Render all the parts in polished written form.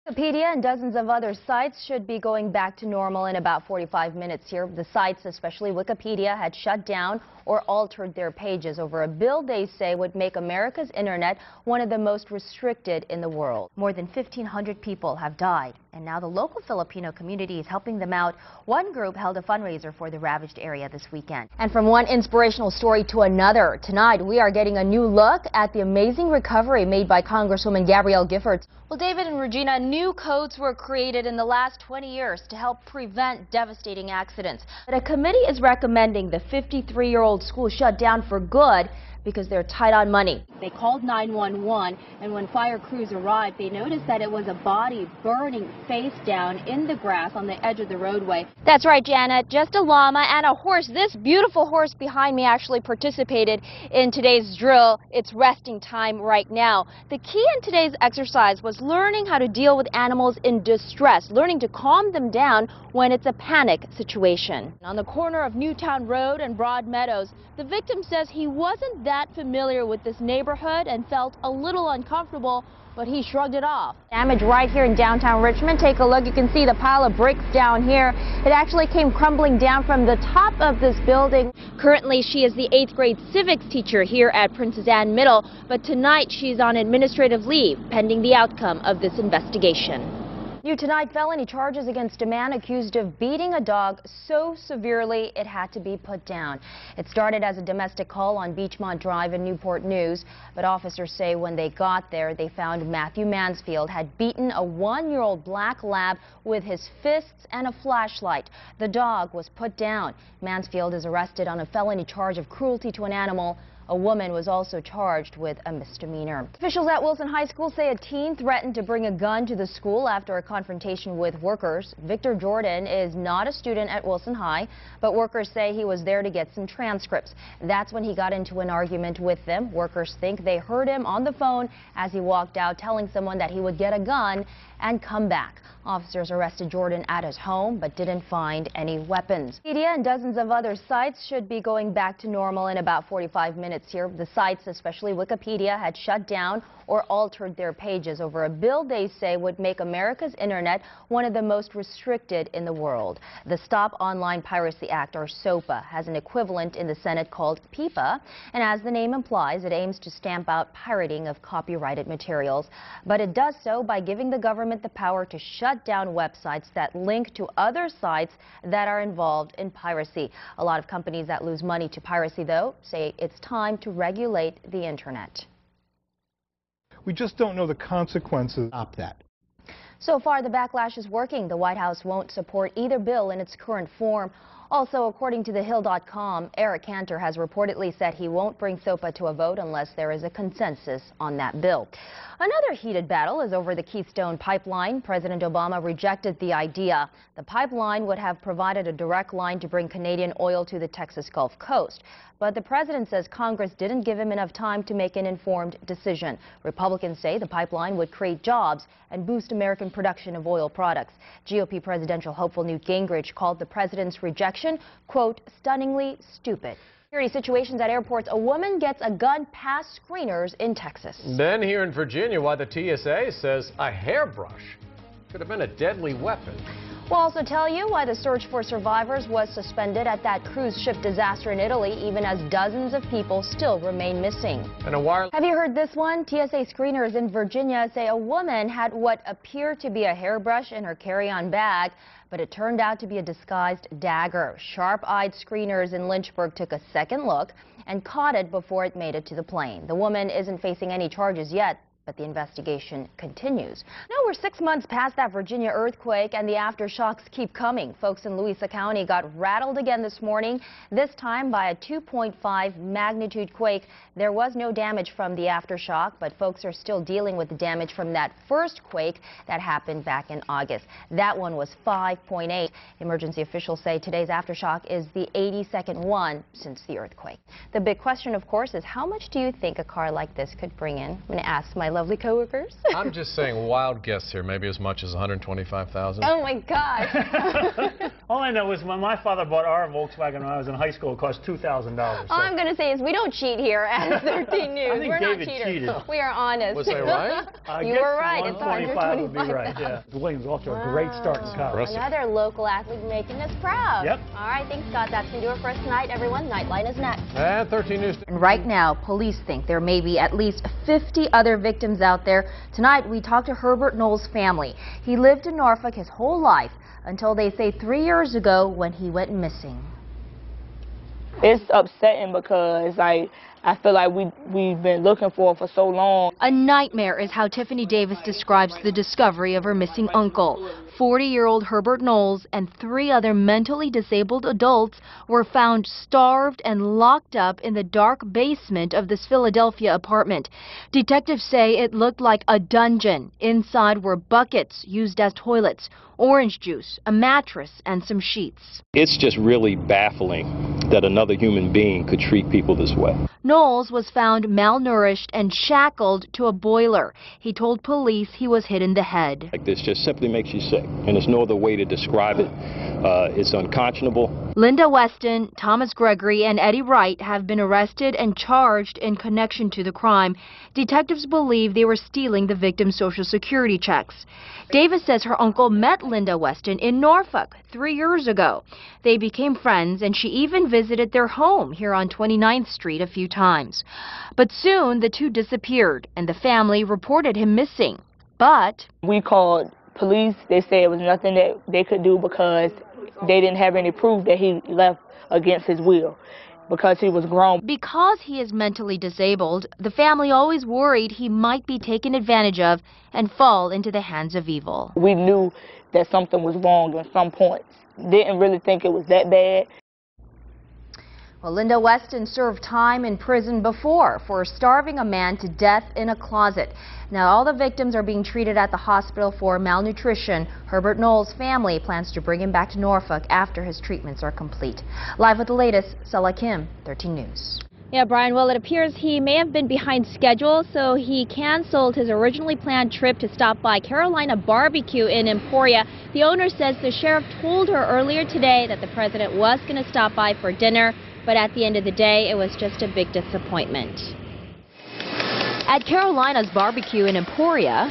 Wikipedia and dozens of other sites should be going back to normal in about 45 minutes here. The sites, especially Wikipedia, had shut down or altered their pages over a bill they say would make America's internet one of the most restricted in the world. More than 1,500 people have died, and now the local Filipino community is helping them out. One group held a fundraiser for the ravaged area this weekend. And from one inspirational story to another, tonight we are getting a new look at the amazing recovery made by Congresswoman Gabrielle Giffords. Well, David and Regina, new codes were created in the last 20 years to help prevent devastating accidents. But a committee is recommending the 53-year-old school shut down for good because they're tight on money. They called 911, and when fire crews arrived, they noticed that it was a body burning face down in the grass on the edge of the roadway. That's right, Janet, just a llama and a horse. This beautiful horse behind me actually participated in today's drill. It's resting time right now. The key in today's exercise was learning how to deal with animals in distress, learning to calm them down when it's a panic situation. On the corner of Newtown Road and Broad Meadows, the victim says he wasn't that familiar with this neighborhood and felt a little uncomfortable, but he shrugged it off. Damage right here in downtown Richmond. Take a look. You can see the pile of bricks down here. It actually came crumbling down from the top of this building. Currently, she is the 8th grade civics teacher here at Princess Anne Middle, but tonight she's on administrative leave pending the outcome of this investigation. New tonight, felony charges against a man accused of beating a dog so severely it had to be put down. It started as a domestic call on Beachmont Drive in Newport News, but officers say when they got there, they found Matthew Mansfield had beaten a 1-year-old black lab with his fists and a flashlight. The dog was put down. Mansfield is arrested on a felony charge of cruelty to an animal. A woman was also charged with a misdemeanor. Officials at Wilson High School say a teen threatened to bring a gun to the school after a confrontation with workers. Victor Jordan is not a student at Wilson High, but workers say he was there to get some transcripts. That's when he got into an argument with them. Workers think they heard him on the phone as he walked out, telling someone that he would get a gun and come back. Officers arrested Jordan at his home but didn't find any weapons. Media and dozens of other sites should be going back to normal in about 45 minutes here. The sites, especially Wikipedia, had shut down or altered their pages over a bill they say would make America's internet one of the most restricted in the world. The Stop Online Piracy Act, or SOPA, has an equivalent in the Senate called PIPA, and as the name implies, it aims to stamp out pirating of copyrighted materials. But it does so by giving the government the power to shut down websites that link to other sites that are involved in piracy. A lot of companies that lose money to piracy, though, say it's time to regulate the internet. We just don't know the consequences of that. So far, the backlash is working. The White House won't support either bill in its current form. Also, according to thehill.com, Eric Cantor has reportedly said he won't bring SOPA to a vote unless there is a consensus on that bill. Another heated battle is over the Keystone Pipeline. President Obama rejected the idea. The pipeline would have provided a direct line to bring Canadian oil to the Texas Gulf Coast. But the president says Congress didn't give him enough time to make an informed decision. Republicans say the pipeline would create jobs and boost American production of oil products. GOP presidential hopeful Newt Gingrich called the president's rejection, quote, stunningly stupid. Security situations at airports. A woman gets a gun past screeners in Texas. Then here in Virginia, why the TSA says a hairbrush could have been a deadly weapon. We'll also tell you why the search for survivors was suspended at that cruise ship disaster in Italy, even as dozens of people still remain missing. And a wire. Have you heard this one? TSA screeners in Virginia say a woman had what appeared to be a hairbrush in her carry-on bag, but it turned out to be a disguised dagger. Sharp-eyed screeners in Lynchburg took a second look and caught it before it made it to the plane. The woman isn't facing any charges yet, but the investigation continues. Now we're 6 months past that Virginia earthquake, and the aftershocks keep coming. Folks in Louisa County got rattled again this morning, this time by a 2.5 magnitude quake. There was no damage from the aftershock, but folks are still dealing with the damage from that first quake that happened back in August. That one was 5.8. Emergency officials say today's aftershock is the 82nd one since the earthquake. The big question, of course, is how much do you think a car like this could bring in? I'm going to ask my lovely coworkers. I'm just saying wild guess here, maybe as much as 125,000. Oh my gosh. All I know is when my father bought our Volkswagen when I was in high school, it cost $2,000. All I'm going to say is we don't cheat here at 13 News. I think We're David not cheaters. cheated. We are honest. Was I right? You were right. It's 125 would be right. 125,000. Yeah. Williams off to a great start in college. Another local athlete making us proud. Yep. All right, thanks, Scott. That's going to do it for us tonight, everyone. Nightline is next. At 13 News. And right now, police think there may be at least 50 other victims out there. Tonight, we talked to Herbert Knowles' family. He lived in Norfolk his whole life until they say 3 years ago when he went missing. It's upsetting because I feel like we've been looking for so long. A nightmare is how Tiffany Davis describes the discovery of her missing uncle. 40-year-old Herbert Knowles and 3 other mentally disabled adults were found starved and locked up in the dark basement of this Philadelphia apartment. Detectives say it looked like a dungeon. Inside were buckets used as toilets, orange juice, a mattress, and some sheets. It's just really baffling that another human being could treat people this way. Knowles was found malnourished and shackled to a boiler. He told police he was hit in the head. Like this just simply makes you sick, and there's no other way to describe it. It's unconscionable. Linda Weston, Thomas Gregory, and Eddie Wright have been arrested and charged in connection to the crime. Detectives believe they were stealing the victim's Social Security checks. Davis says her uncle met Linda Weston in Norfolk 3 years ago. They became friends, and she even visited their home here on 29th Street a few times. But soon the two disappeared, and the family reported him missing. But We called police. They said it was nothing that they could do because they didn't have any proof that he left against his will because he was grown. because he is mentally disabled, the family always worried he might be taken advantage of and fall into the hands of evil. We knew that something was wrong at some points. Didn't really think it was that bad. Well, Linda Weston served time in prison before for starving a man to death in a closet. Now, all the victims are being treated at the hospital for malnutrition. Herbert Knowles' family plans to bring him back to Norfolk after his treatments are complete. Live with the latest, Sula Kim, 13 News. Yeah, Brian, well, it appears he may have been behind schedule, so he canceled his originally planned trip to stop by Carolina Barbecue in Emporia. The owner says the sheriff told her earlier today that the president was going to stop by for dinner, but at the end of the day, it was just a big disappointment. At Carolina's Barbecue in Emporia,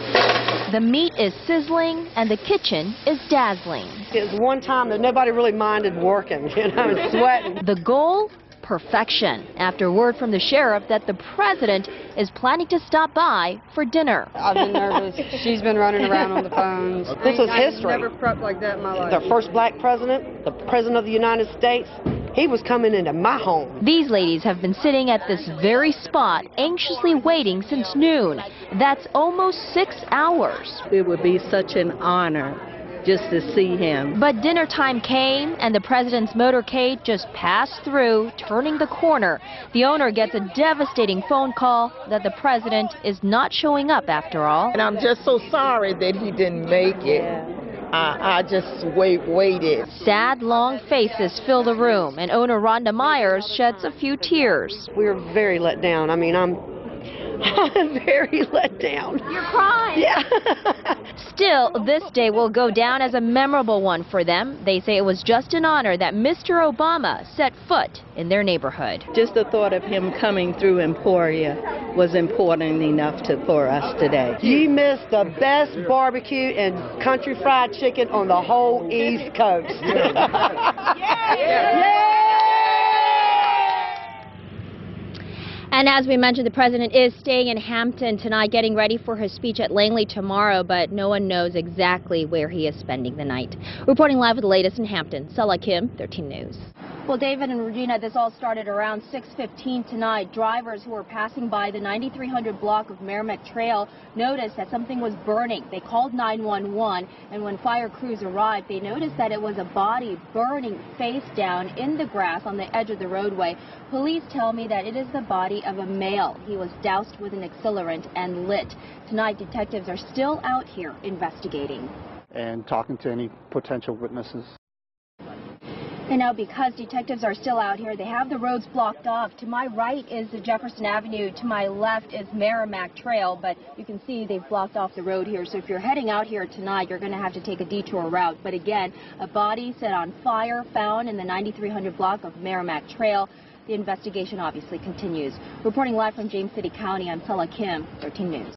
the meat is sizzling and the kitchen is dazzling. It was one time that nobody really minded working, and sweating. The goal? Perfection, after word from the sheriff that the president is planning to stop by for dinner. I've been nervous. She's been running around on the phones. This was history. I've never prepped like that in my life. The first black president, the president of the United States, he was coming into my home. These ladies have been sitting at this very spot, anxiously waiting since noon. That's almost 6 hours. It would be such an honor just to see him. But dinner time came, and the president's motorcade just passed through, turning the corner. The owner gets a devastating phone call that the president is not showing up after all. And I'm just so sorry that he didn't make it. I just waited. Sad, long faces fill the room, and owner Rhonda Myers sheds a few tears. We were very let down. I mean, I'm very let down. You're crying. Yeah. Still, this day will go down as a memorable one for them. They say it was just an honor that Mr. Obama set foot in their neighborhood. Just the thought of him coming through Emporia was important enough for us today. You missed the best barbecue and country fried chicken on the whole East Coast. And as we mentioned, the president is staying in Hampton tonight, getting ready for his speech at Langley tomorrow, but no one knows exactly where he is spending the night. Reporting live with the latest in Hampton, Sula Kim, 13 News. Well, David and Regina, this all started around 6:15 tonight. Drivers who were passing by the 9300 block of Merrimack Trail noticed that something was burning. They called 911, and when fire crews arrived, they noticed that it was a body burning face down in the grass on the edge of the roadway. Police tell me that it is the body of a male. He was doused with an accelerant and lit. Tonight, detectives are still out here investigating. And talking to any potential witnesses. And now, because detectives are still out here, they have the roads blocked off. To my right is the Jefferson Avenue. To my left is Merrimack Trail. But you can see they've blocked off the road here. So if you're heading out here tonight, you're going to have to take a detour route. But again, a body set on fire found in the 9300 block of Merrimack Trail. The investigation obviously continues. Reporting live from James City County, I'm Sula Kim, 13 News.